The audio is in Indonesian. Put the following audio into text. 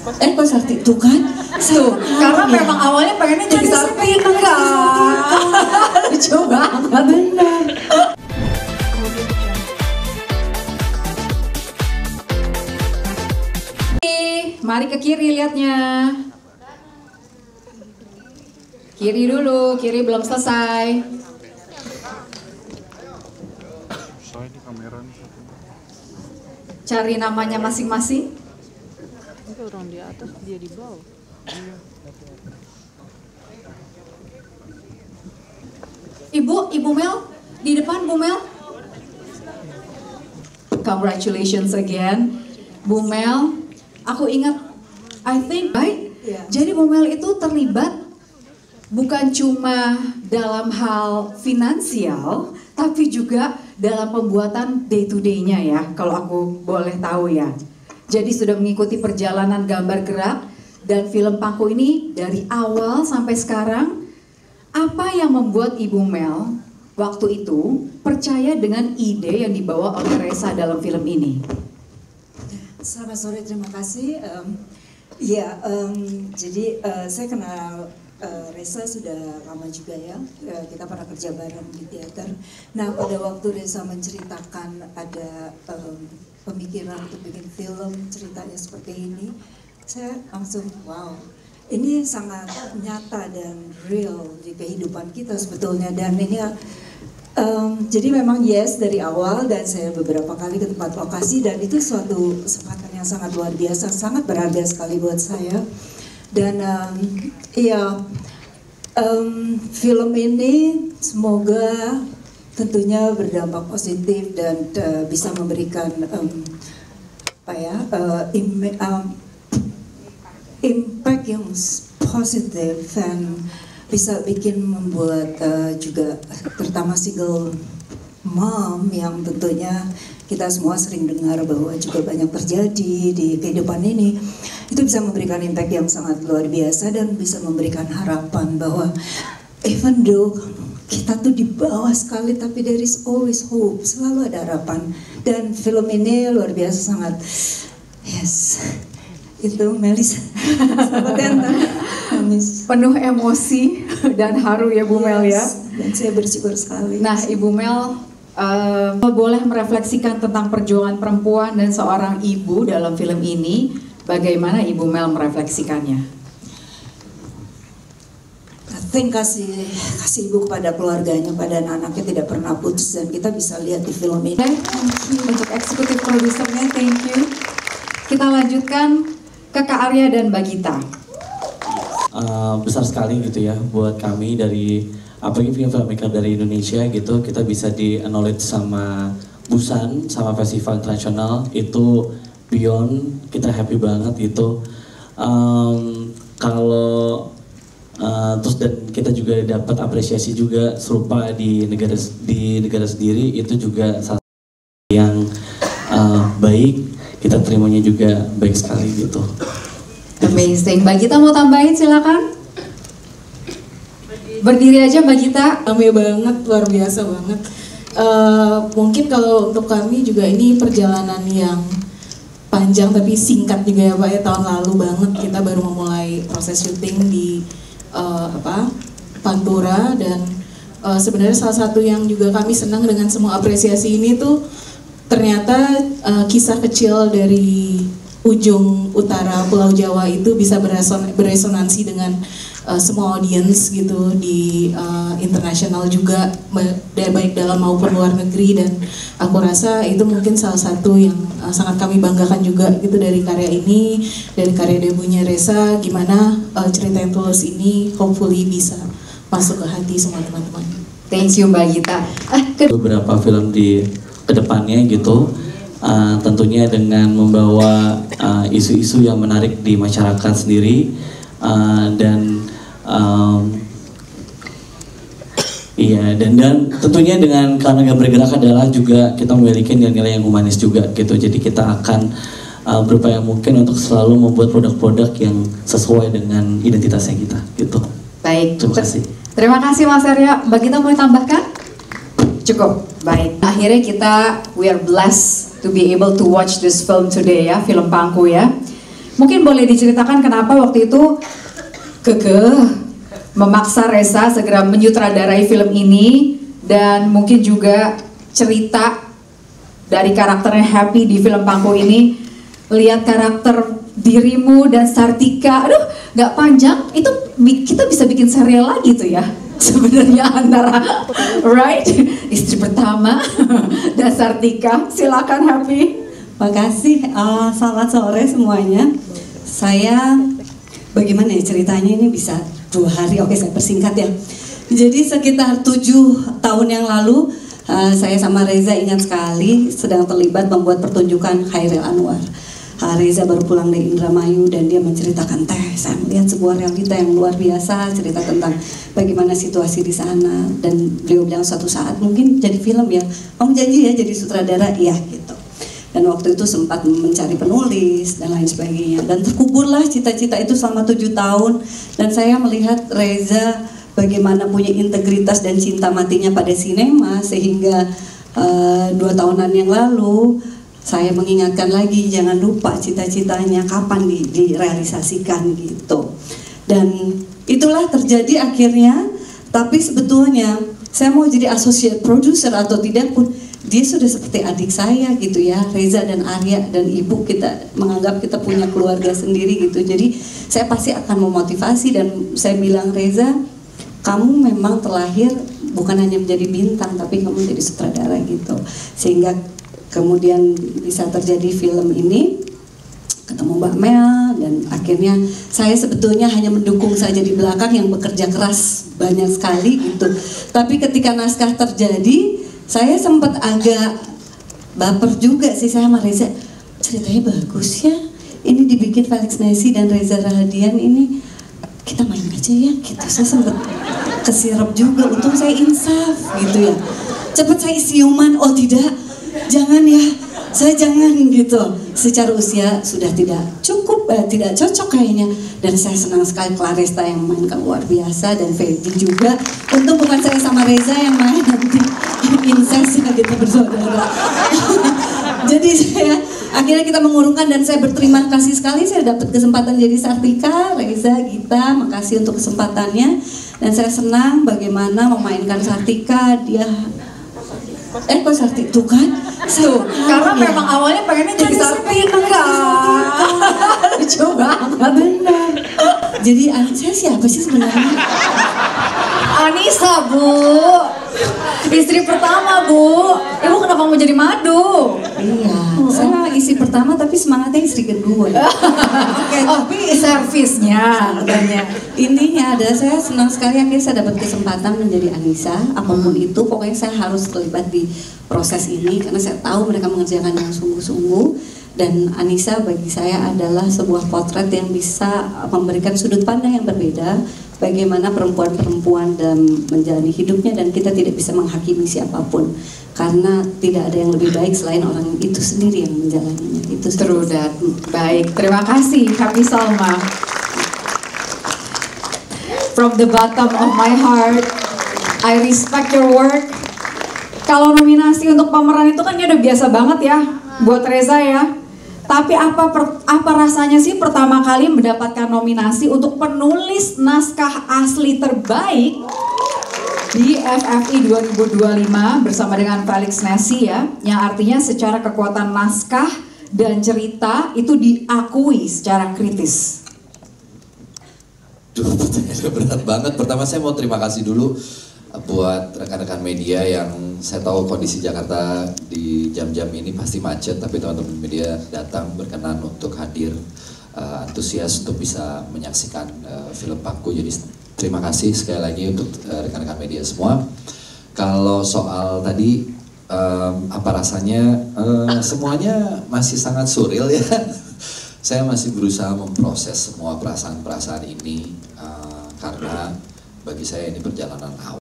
Kok Sakti tuh kan? Tuh, karena memang awalnya pengennya jadi Sakti, enggak. Lucu banget. Benar. Mari ke kiri lihatnya. Kiri dulu, kiri belum selesai. Cari namanya masing-masing. Orang di atas, dia di bawah. Ibu Mel, di depan Bu Mel. Congratulations again, Bu Mel. Aku ingat, I think, right? Yeah. Jadi Bu Mel itu terlibat bukan cuma dalam hal finansial, tapi juga dalam pembuatan day to day-nya ya, kalau aku boleh tahu ya. Jadi sudah mengikuti perjalanan gambar gerak dan film Pangku ini dari awal sampai sekarang. Apa yang membuat Ibu Mel waktu itu percaya dengan ide yang dibawa oleh Reza dalam film ini? Selamat sore, terima kasih. Jadi saya kenal Reza sudah lama juga ya. Kita pernah kerja bareng di teater. Nah, pada waktu Reza menceritakan ada pemikiran untuk bikin film ceritanya seperti ini, saya langsung wow. Ini sangat nyata dan real di kehidupan kita sebetulnya, dan ini jadi memang yes dari awal, dan saya beberapa kali ke tempat lokasi, dan itu suatu kesempatan yang sangat luar biasa, sangat berharga sekali buat saya. Dan film ini semoga tentunya berdampak positif dan bisa memberikan impact yang positif, dan bisa bikin membuat juga terutama single mom yang tentunya kita semua sering dengar bahwa juga banyak terjadi di kehidupan ini, itu bisa memberikan impact yang sangat luar biasa dan bisa memberikan harapan bahwa even though kita tuh di bawah sekali, tapi there is always hope, selalu ada harapan. Dan film ini luar biasa sangat yes. Itu Melis, penuh emosi dan haru ya Bu Mel ya. Dan saya bersyukur sekali. Nah, Ibu Mel boleh merefleksikan tentang perjuangan perempuan dan seorang ibu dalam film ini. Bagaimana Ibu Mel merefleksikannya? I think kasih ibu kepada keluarganya, pada anak-anaknya tidak pernah putus, dan kita bisa lihat di film ini. Untuk eksekutif produsernya, thank you. Kita lanjutkan ke Kak Arya dan Mbak Gita. Besar sekali gitu ya buat kami dari apalagi filmmaker dari Indonesia gitu, kita bisa di acknowledge sama Busan, sama festival internasional itu beyond, kita happy banget gitu. Kalau terus dan kita juga dapat apresiasi juga serupa di negara sendiri, itu juga salah satu yang baik, kita terimanya juga baik sekali gitu. Amazing. Mbak Gita mau tambahin, silakan. Berdiri aja Mbak Gita. Rame banget, luar biasa banget. Mungkin kalau untuk kami juga ini perjalanan yang panjang tapi singkat juga ya Pak ya. Tahun lalu banget kita baru memulai proses syuting di Pantura, dan sebenarnya salah satu yang juga kami senang dengan semua apresiasi ini tuh ternyata kisah kecil dari ujung utara Pulau Jawa itu bisa beresonansi dengan semua audiens gitu di internasional juga, baik dalam maupun luar negeri, dan aku rasa itu mungkin salah satu yang sangat kami banggakan juga gitu dari karya ini, dari karya debunya Reza, gimana cerita yang tulus ini hopefully bisa masuk ke hati semua teman-teman. Thank you Mbak Gita. Beberapa film di kedepannya gitu, tentunya dengan membawa isu-isu yang menarik di masyarakat sendiri, dan dan tentunya dengan karena gambar gerak adalah juga kita memiliki nilai-nilai yang humanis juga gitu, jadi kita akan berupaya mungkin untuk selalu membuat produk-produk yang sesuai dengan identitasnya kita gitu. Baik, terima kasih. Terima kasih Mas Arya. Mbak Gita mau tambahkan? Cukup. Baik, akhirnya we are blessed to be able to watch this film today ya, film Pangku ya. Mungkin boleh diceritakan kenapa waktu itu memaksa Reza segera menyutradarai film ini, dan mungkin juga cerita dari karakternya Happy di film Pangku ini. Lihat karakter dirimu dan Sartika, aduh nggak panjang, itu kita bisa bikin serial lagi tuh ya sebenarnya antara right istri pertama dan Sartika. Silakan Happy. Makasih, selamat sore semuanya. Saya bagaimana ya ceritanya ini bisa 2 hari, oke saya persingkat ya. Jadi sekitar 7 tahun yang lalu saya sama Reza ingat sekali sedang terlibat membuat pertunjukan Khairil Anwar. Reza baru pulang dari Indramayu dan dia menceritakan, saya melihat sebuah realita yang luar biasa, cerita tentang bagaimana situasi di sana, dan beliau bilang suatu saat mungkin jadi film ya, kamu janji ya jadi sutradara, iya gitu. Dan waktu itu sempat mencari penulis dan lain sebagainya, dan terkuburlah cita-cita itu selama 7 tahun. Dan saya melihat Reza bagaimana punya integritas dan cinta matinya pada sinema, sehingga 2 tahunan yang lalu saya mengingatkan lagi, jangan lupa cita-citanya kapan direalisasikan gitu. Dan itulah terjadi akhirnya. Tapi sebetulnya saya mau jadi associate producer atau tidak pun, dia sudah seperti adik saya gitu ya. Reza dan Arya dan ibu, kita menganggap kita punya keluarga sendiri gitu. Jadi saya pasti akan memotivasi, dan saya bilang, Reza, kamu memang terlahir bukan hanya menjadi bintang, tapi kamu menjadi sutradara gitu. Sehingga kemudian bisa terjadi film ini, ketemu Mbak Mel, dan akhirnya saya sebetulnya hanya mendukung saja di belakang yang bekerja keras banyak sekali gitu. Tapi ketika naskah terjadi, saya sempat agak baper juga sih saya sama Reza, ceritanya bagus ya, ini dibikin Felix Nesi dan Reza Rahadian, ini kita main aja ya gitu. Saya sempat kesirep juga, untung saya insaf gitu ya. Cepat saya siuman, oh tidak, jangan ya, saya jangan gitu. Secara usia sudah tidak cukup, tidak cocok kayaknya. Dan saya senang sekali Claresta yang memainkan luar biasa, dan Fedi juga. Untung bukan saya sama Reza yang main, nanti incest ya kita bersaudara. Jadi saya akhirnya kita mengurungkan, dan saya berterima kasih sekali saya dapat kesempatan jadi Sartika. Reza, Gita, makasih untuk kesempatannya. Dan saya senang bagaimana memainkan Sartika. Dia kok Sartika tuh kan? Tuh, karena memang awalnya pengennya jadi Sartika. Lucu banget. Benar. Jadi saya siapa sih sebenarnya? Anissa, Bu. Istri pertama, Bu. Ibu kenapa mau jadi Madu? Iya, saya istri pertama tapi semangatnya istri kedua. Oke, tapi servisnya katanya. Intinya adalah saya senang sekali akhirnya saya dapat kesempatan menjadi Anissa. Apapun itu, pokoknya saya harus terlibat di proses ini karena saya tahu mereka mengerjakan dengan sungguh-sungguh. Dan Anissa bagi saya adalah sebuah potret yang bisa memberikan sudut pandang yang berbeda, bagaimana perempuan-perempuan dalam menjalani hidupnya, dan kita tidak bisa menghakimi siapapun karena tidak ada yang lebih baik selain orang itu sendiri yang menjalaninya. Itu True that. Baik, terima kasih Happy Salma. From the bottom of my heart, I respect your work. Kalau nominasi untuk pemeran itu kan udah biasa banget ya buat Reza ya. Tapi apa rasanya sih pertama kali mendapatkan nominasi untuk penulis naskah asli terbaik di FFI 2025 bersama dengan Felix Nesi ya, yang artinya secara kekuatan naskah dan cerita itu diakui secara kritis. Duh, pertanyaannya berat banget. Pertama saya mau terima kasih dulu buat rekan-rekan media yang saya tahu kondisi Jakarta di jam-jam ini pasti macet, tapi teman-teman media datang berkenan untuk hadir, antusias untuk bisa menyaksikan film Pangku. Jadi terima kasih sekali lagi untuk rekan-rekan media semua. Kalau soal tadi apa rasanya, semuanya masih sangat surreal ya. Saya masih berusaha memproses semua perasaan-perasaan ini karena bagi saya ini perjalanan awal.